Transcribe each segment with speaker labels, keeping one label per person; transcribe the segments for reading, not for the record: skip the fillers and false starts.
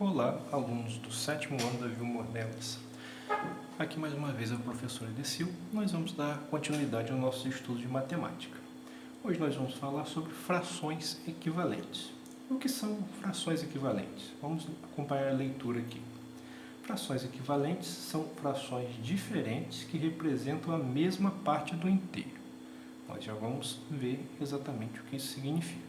Speaker 1: Olá, alunos do sétimo ano da Vilmor Neves. Aqui mais uma vez é o professor Edecil. Nós vamos dar continuidade ao nosso estudo de matemática. Hoje nós vamos falar sobre frações equivalentes. O que são frações equivalentes? Vamos acompanhar a leitura aqui. Frações equivalentes são frações diferentes que representam a mesma parte do inteiro. Nós já vamos ver exatamente o que isso significa.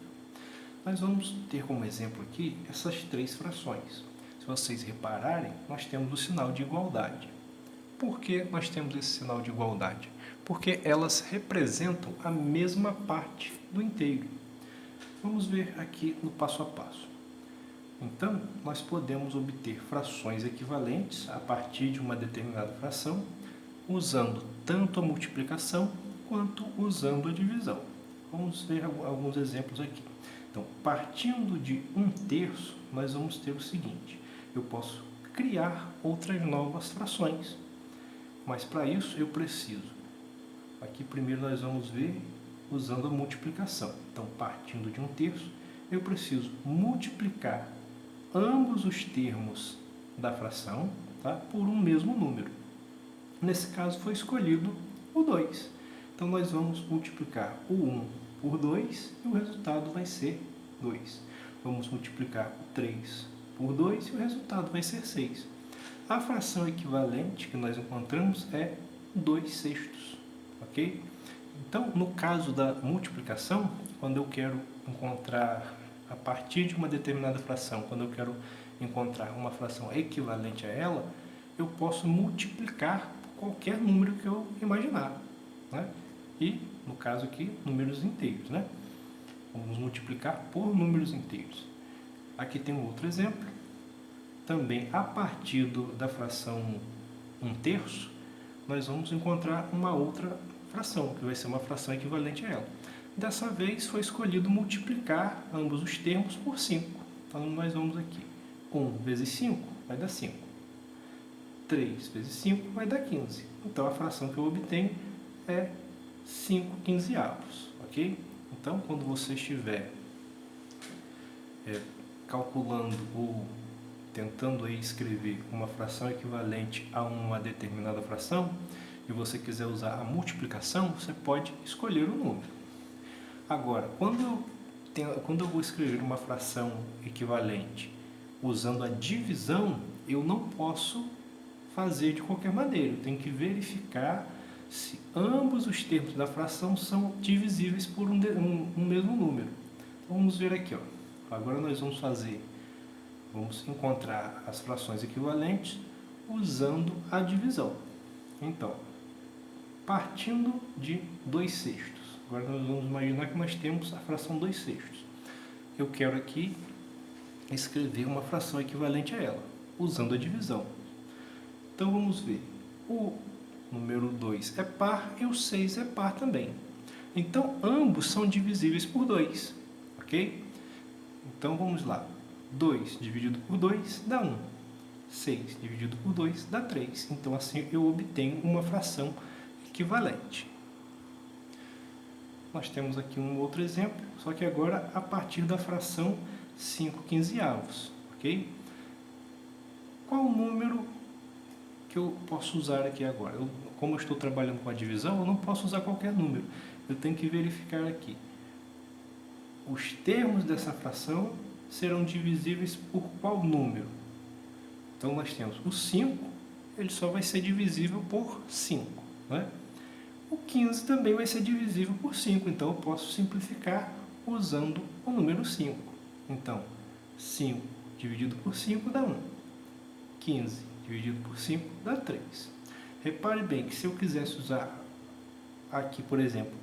Speaker 1: Nós vamos ter como exemplo aqui essas três frações. Se vocês repararem, nós temos o sinal de igualdade. Por que nós temos esse sinal de igualdade? Porque elas representam a mesma parte do inteiro. Vamos ver aqui no passo a passo. Então, nós podemos obter frações equivalentes a partir de uma determinada fração, usando tanto a multiplicação quanto usando a divisão. Vamos ver alguns exemplos aqui. Então, partindo de 1/3, nós vamos ter o seguinte: eu posso criar outras novas frações, mas para isso eu preciso. Aqui primeiro nós vamos ver usando a multiplicação. Então, partindo de 1/3, eu preciso multiplicar ambos os termos da fração, tá, por um mesmo número. Nesse caso foi escolhido o 2. Então, nós vamos multiplicar o 1 por 2 e o resultado vai ser 2. Vamos multiplicar o 3 por 2 e o resultado vai ser 6. A fração equivalente que nós encontramos é 2/6, ok? Então, no caso da multiplicação, quando eu quero encontrar, a partir de uma determinada fração, quando eu quero encontrar uma fração equivalente a ela, eu posso multiplicar por qualquer número que eu imaginar, né? E, no caso aqui, números inteiros, né? Vamos multiplicar por números inteiros. Aqui tem um outro exemplo. Também, a partir da fração 1/3, nós vamos encontrar uma outra fração, que vai ser uma fração equivalente a ela. Dessa vez, foi escolhido multiplicar ambos os termos por 5. Então, nós vamos aqui. 1 vezes 5 vai dar 5. 3 vezes 5 vai dar 15. Então, a fração que eu obtenho é 5/15, ok? Então, quando você estiver calculando ou tentando aí escrever uma fração equivalente a uma determinada fração e você quiser usar a multiplicação, você pode escolher o número. Agora, quando eu vou escrever uma fração equivalente usando a divisão, eu não posso fazer de qualquer maneira. Eu tenho que verificar se ambos os termos da fração são divisíveis por um mesmo número. Então, vamos ver aqui, ó. Agora nós vamos encontrar as frações equivalentes usando a divisão. Então, partindo de 2/6. Agora nós vamos imaginar que nós temos a fração 2/6. Eu quero aqui escrever uma fração equivalente a ela, usando a divisão. Então, vamos ver. O número 2 é par e o 6 é par também. Então, ambos são divisíveis por 2, ok? Então, vamos lá. 2 dividido por 2 dá 1. 6 dividido por 2 dá 3. Então, assim eu obtenho uma fração equivalente. Nós temos aqui um outro exemplo, só que agora a partir da fração 5/15, ok? Qual o número que eu posso usar aqui agora? Como eu estou trabalhando com a divisão, eu não posso usar qualquer número. Eu tenho que verificar aqui. Os termos dessa fração serão divisíveis por qual número? Então, nós temos o 5, ele só vai ser divisível por 5, né? O 15 também vai ser divisível por 5, então eu posso simplificar usando o número 5. Então, 5 dividido por 5 dá 1. 15 dividido por 5 dá 3. Repare bem que se eu quisesse usar aqui, por exemplo,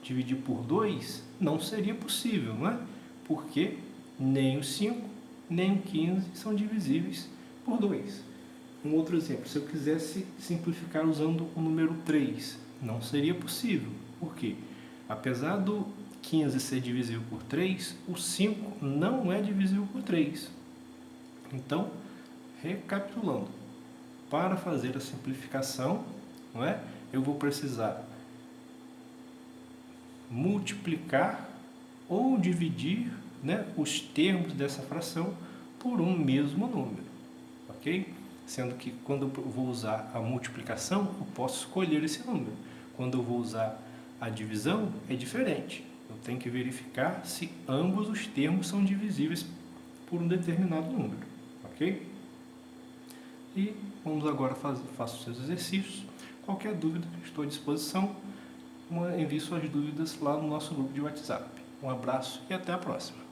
Speaker 1: dividir por 2, não seria possível, não é? Porque nem o 5, nem o 15 são divisíveis por 2. Um outro exemplo, se eu quisesse simplificar usando o número 3, não seria possível. Por quê? Apesar do 15 ser divisível por 3, o 5 não é divisível por 3. Então, recapitulando, para fazer a simplificação, não é? Eu vou precisar multiplicar ou dividir, né, os termos dessa fração por um mesmo número, ok? Sendo que quando eu vou usar a multiplicação, eu posso escolher esse número. Quando eu vou usar a divisão, é diferente. Eu tenho que verificar se ambos os termos são divisíveis por um determinado número, ok? E vamos agora faça os seus exercícios. Qualquer dúvida, estou à disposição. Envie suas dúvidas lá no nosso grupo de WhatsApp. Um abraço e até a próxima.